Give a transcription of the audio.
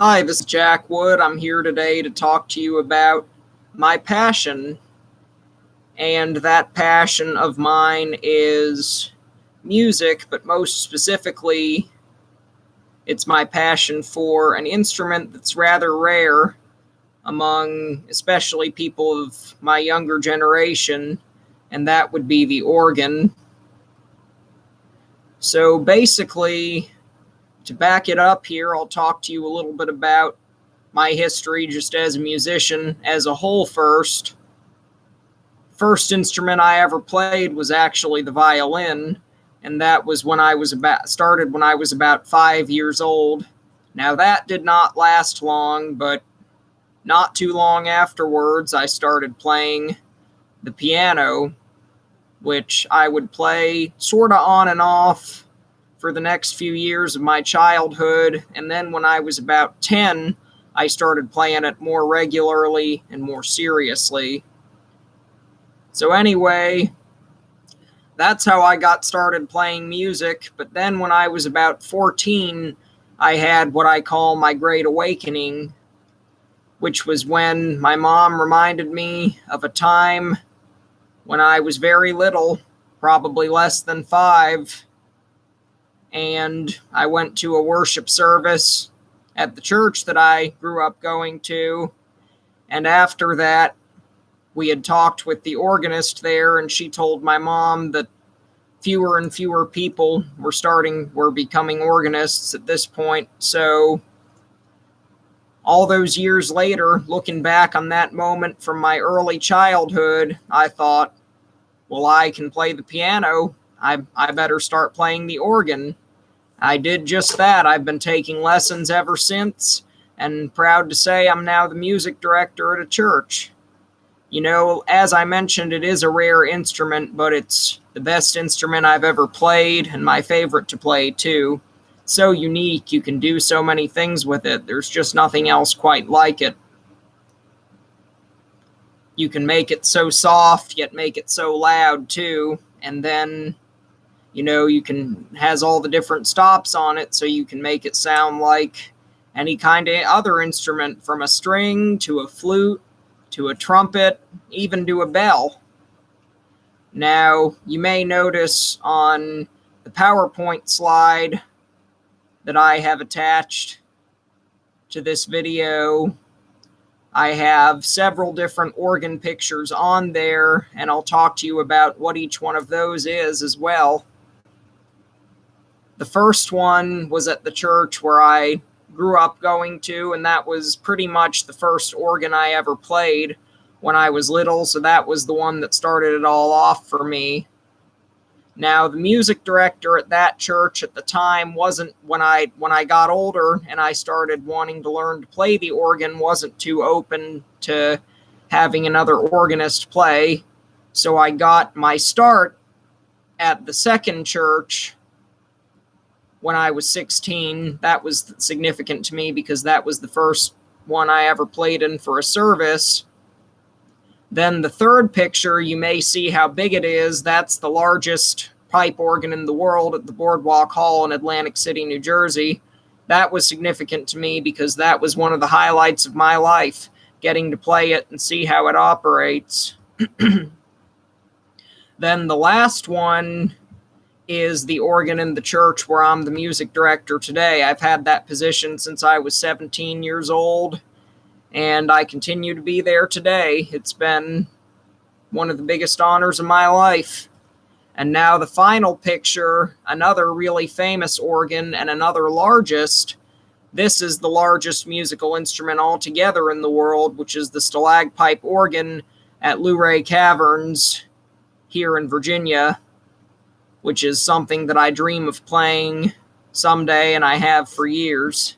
Hi, this is Jack Wood. I'm here today to talk to you about my passion. And that passion of mine is music, but most specifically, it's my passion for an instrument that's rather rare among especially people of my younger generation, and that would be the organ. So basically, to back it up here, I'll talk to you a little bit about my history just as a musician as a whole first. First instrument I ever played was actually the violin, and that was when I was about 5 years old. Now that did not last long, but not too long afterwards I started playing the piano, which I would play sort of on and off for the next few years of my childhood, and then when I was about 10, I started playing it more regularly and more seriously. So anyway, that's how I got started playing music, but then when I was about 14, I had what I call my Great Awakening, which was when my mom reminded me of a time when I was very little, probably less than 5, and I went to a worship service at the church that I grew up going to, and after that, we had talked with the organist there, and she told my mom that fewer and fewer people were becoming organists at this point. So all those years later, looking back on that moment from my early childhood, I thought, well, I can play the piano. I better start playing the organ. I did just that. I've been taking lessons ever since, and proud to say I'm now the music director at a church. You know, as I mentioned, it is a rare instrument, but it's the best instrument I've ever played, and my favorite to play, too. So unique, you can do so many things with it. There's just nothing else quite like it. You can make it so soft, yet make it so loud, too, and then has all the different stops on it, so you can make it sound like any kind of other instrument, from a string to a flute to a trumpet, even to a bell. Now, you may notice on the PowerPoint slide that I have attached to this video, I have several different organ pictures on there, and I'll talk to you about what each one of those is as well. The first one was at the church where I grew up going to, and that was pretty much the first organ I ever played when I was little, so that was the one that started it all off for me. Now, the music director at that church at the time wasn't, when I got older and I started wanting to learn to play the organ, wasn't too open to having another organist play, so I got my start at the second church when I was 16. That was significant to me because that was the first one I ever played in for a service. Then the third picture, you may see how big it is. That's the largest pipe organ in the world at the Boardwalk Hall in Atlantic City, New Jersey. That was significant to me because that was one of the highlights of my life, getting to play it and see how it operates. Then the last one is the organ in the church where I'm the music director today. I've had that position since I was 17 years old, and I continue to be there today. It's been one of the biggest honors of my life. And now the final picture, another really famous organ and another largest. This is the largest musical instrument altogether in the world, which is the stalagpipe organ at Luray Caverns here in Virginia, which is something that I dream of playing someday, and I have for years.